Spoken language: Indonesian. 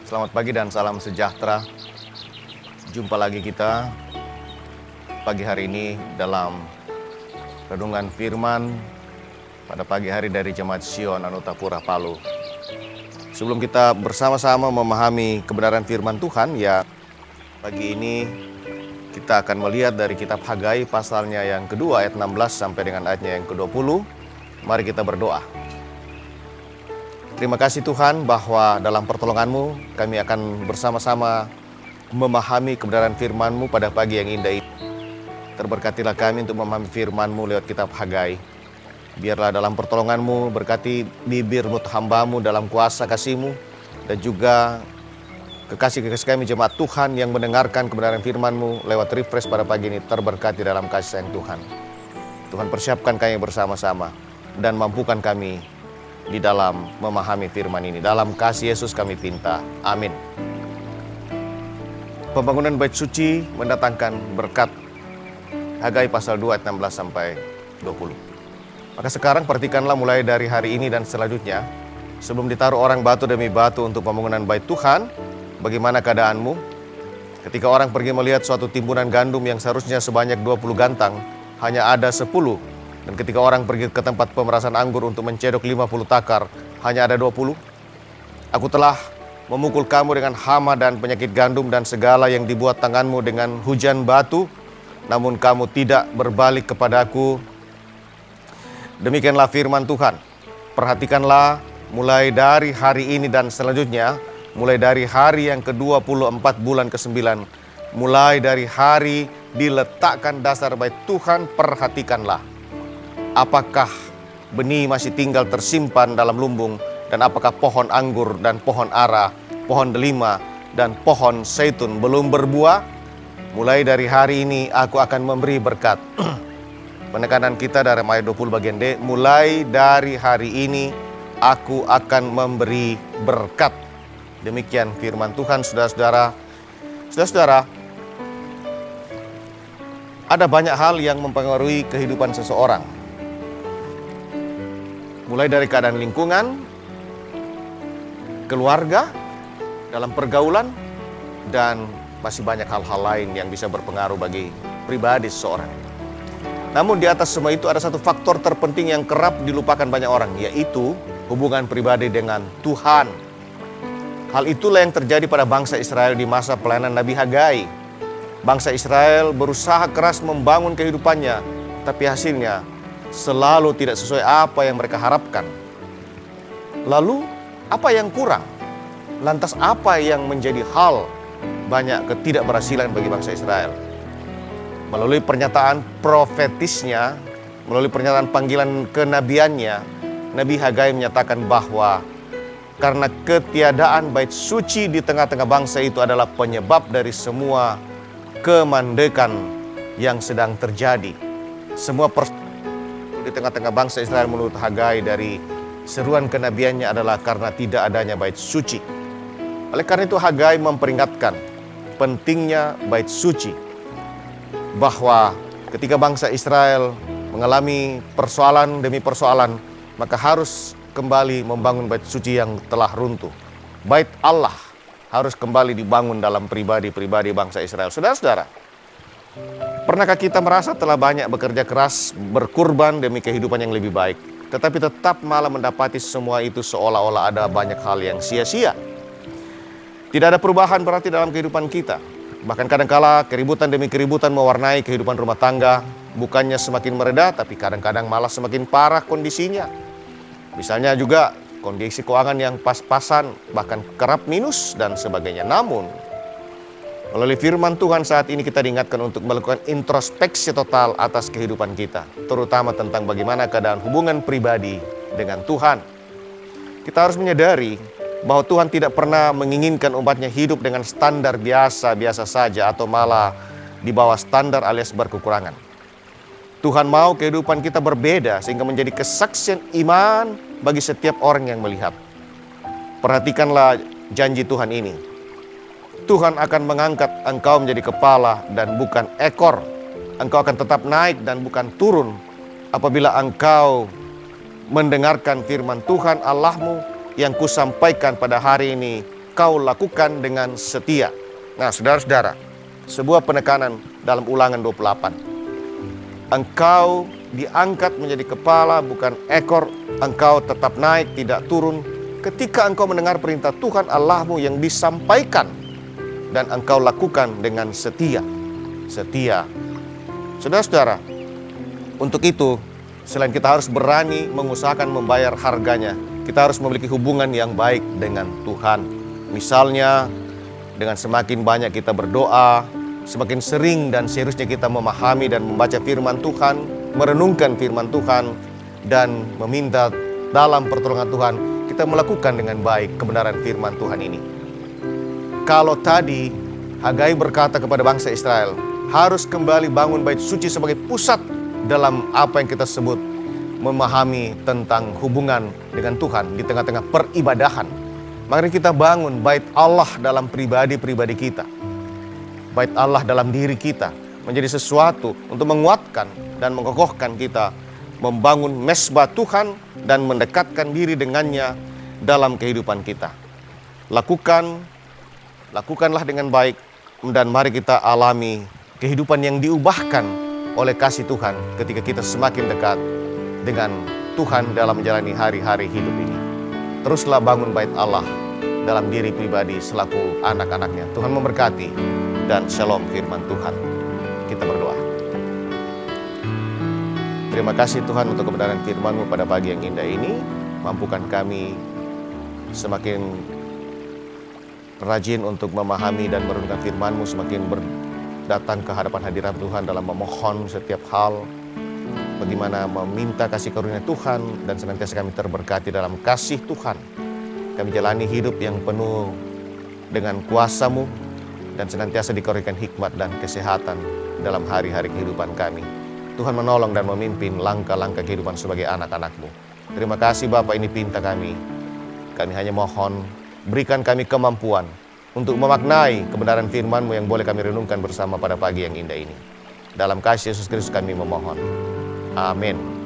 Selamat pagi dan salam sejahtera. Jumpa lagi kita pagi hari ini dalam renungan firman pada pagi hari dari Jemaat Sion Anutapura Palu. Sebelum kita bersama-sama memahami kebenaran firman Tuhan, ya pagi ini kita akan melihat dari kitab Hagai pasalnya yang kedua ayat 16 sampai dengan ayatnya yang ke-20. Mari kita berdoa. Terima kasih Tuhan bahwa dalam pertolongan-Mu kami akan bersama-sama memahami kebenaran firman-Mu pada pagi yang indah ini. Terberkatilah kami untuk memahami firman-Mu lewat kitab Hagai. Biarlah dalam pertolongan-Mu berkati bibir hamba-Mu dalam kuasa kasih-Mu, dan juga kekasih-kekasih kami jemaat Tuhan yang mendengarkan kebenaran firman-Mu lewat refresh pada pagi ini terberkati dalam kasih sayang Tuhan. Tuhan persiapkan kami bersama-sama dan mampukan kami di dalam memahami firman ini. Dalam kasih Yesus kami pinta. Amin. Pembangunan bait suci mendatangkan berkat. Hagai pasal 2 ayat 16 sampai 20. Maka sekarang perhatikanlah mulai dari hari ini dan selanjutnya, sebelum ditaruh orang batu demi batu untuk pembangunan bait Tuhan, bagaimana keadaanmu? Ketika orang pergi melihat suatu timbunan gandum yang seharusnya sebanyak 20 gantang, hanya ada 10. Dan ketika orang pergi ke tempat pemerasan anggur untuk mencedok 50 takar, hanya ada 20. Aku telah memukul kamu dengan hama dan penyakit gandum dan segala yang dibuat tanganmu dengan hujan batu, namun kamu tidak berbalik kepadaku. Demikianlah firman Tuhan. Perhatikanlah mulai dari hari ini dan selanjutnya, mulai dari hari yang ke-24 bulan ke-9, mulai dari hari diletakkan dasar bait Tuhan, perhatikanlah. Apakah benih masih tinggal tersimpan dalam lumbung, dan apakah pohon anggur dan pohon ara, pohon delima dan pohon zaitun belum berbuah? Mulai dari hari ini aku akan memberi berkat. Penekanan kita dari ayat 20 bagian D, mulai dari hari ini aku akan memberi berkat. Demikian firman Tuhan, saudara-saudara. Saudara-saudara, ada banyak hal yang mempengaruhi kehidupan seseorang. Mulai dari keadaan lingkungan, keluarga, dalam pergaulan, dan masih banyak hal-hal lain yang bisa berpengaruh bagi pribadi seseorang. Namun di atas semua itu ada satu faktor terpenting yang kerap dilupakan banyak orang, yaitu hubungan pribadi dengan Tuhan. Hal itulah yang terjadi pada bangsa Israel di masa pelayanan Nabi Hagai. Bangsa Israel berusaha keras membangun kehidupannya, tapi hasilnya selalu tidak sesuai apa yang mereka harapkan. Lalu, apa yang kurang? Lantas apa yang menjadi hal banyak ketidakberhasilan bagi bangsa Israel? Melalui pernyataan profetisnya, melalui pernyataan panggilan kenabiannya, Nabi Hagai menyatakan bahwa karena ketiadaan bait suci di tengah-tengah bangsa itu adalah penyebab dari semua kemandekan yang sedang terjadi. Semua di tengah-tengah bangsa Israel menurut Hagai dari seruan kenabiannya adalah karena tidak adanya bait suci. Oleh karena itu Hagai memperingatkan pentingnya bait suci, bahwa ketika bangsa Israel mengalami persoalan demi persoalan, maka harus kembali membangun bait suci yang telah runtuh. Bait Allah harus kembali dibangun dalam pribadi-pribadi bangsa Israel. Saudara-saudara, pernahkah kita merasa telah banyak bekerja keras, berkurban demi kehidupan yang lebih baik, tetapi tetap malah mendapati semua itu seolah-olah ada banyak hal yang sia-sia? Tidak ada perubahan berarti dalam kehidupan kita. Bahkan kadangkala keributan demi keributan mewarnai kehidupan rumah tangga, bukannya semakin mereda, tapi kadang-kadang malah semakin parah kondisinya. Misalnya juga kondisi keuangan yang pas-pasan, bahkan kerap minus dan sebagainya. Namun, melalui firman Tuhan saat ini kita diingatkan untuk melakukan introspeksi total atas kehidupan kita, terutama tentang bagaimana keadaan hubungan pribadi dengan Tuhan. Kita harus menyadari bahwa Tuhan tidak pernah menginginkan umatnya hidup dengan standar biasa-biasa saja atau malah di bawah standar alias berkekurangan. Tuhan mau kehidupan kita berbeda sehingga menjadi kesaksian iman bagi setiap orang yang melihat. Perhatikanlah janji Tuhan ini. Tuhan akan mengangkat engkau menjadi kepala dan bukan ekor. Engkau akan tetap naik dan bukan turun apabila engkau mendengarkan firman Tuhan Allahmu yang kusampaikan pada hari ini engkau lakukan dengan setia. Nah, saudara-saudara, sebuah penekanan dalam Ulangan 28. Engkau diangkat menjadi kepala, bukan ekor. Engkau tetap naik, tidak turun. Ketika engkau mendengar perintah Tuhan Allahmu yang disampaikan, dan engkau lakukan dengan setia. Setia. Saudara-saudara, untuk itu, selain kita harus berani mengusahakan membayar harganya, kita harus memiliki hubungan yang baik dengan Tuhan. Misalnya, dengan semakin banyak kita berdoa, semakin sering dan seriusnya kita memahami dan membaca firman Tuhan, merenungkan firman Tuhan, dan meminta dalam pertolongan Tuhan, kita melakukan dengan baik kebenaran firman Tuhan ini. Kalau tadi Hagai berkata kepada bangsa Israel, harus kembali bangun bait suci sebagai pusat dalam apa yang kita sebut memahami tentang hubungan dengan Tuhan di tengah-tengah peribadahan. Mari kita bangun bait Allah dalam pribadi-pribadi kita. Bait Allah dalam diri kita menjadi sesuatu untuk menguatkan dan mengokohkan kita, membangun mesbah Tuhan dan mendekatkan diri dengannya dalam kehidupan kita. Lakukanlah dengan baik, dan mari kita alami kehidupan yang diubahkan oleh kasih Tuhan ketika kita semakin dekat dengan Tuhan dalam menjalani hari-hari hidup ini. Teruslah bangun bait Allah dalam diri pribadi selaku anak-anaknya. Tuhan memberkati dan shalom firman Tuhan. Kita berdoa. Terima kasih Tuhan untuk kebenaran firman-Mu pada pagi yang indah ini. Mampukan kami semakin rajin untuk memahami dan merenungkan firman-Mu, semakin datang ke hadapan hadirat Tuhan dalam memohon setiap hal, bagaimana meminta kasih karunia Tuhan, dan senantiasa kami terberkati dalam kasih Tuhan. Kami jalani hidup yang penuh dengan kuasa-Mu, dan senantiasa dikaruniakan hikmat dan kesehatan dalam hari-hari kehidupan kami. Tuhan menolong dan memimpin langkah-langkah kehidupan sebagai anak-anak-Mu. Terima kasih Bapa, ini pinta kami. Kami hanya mohon, berikan kami kemampuan untuk memaknai kebenaran firman-Mu yang boleh kami renungkan bersama pada pagi yang indah ini. Dalam kasih Yesus Kristus kami memohon. Amin.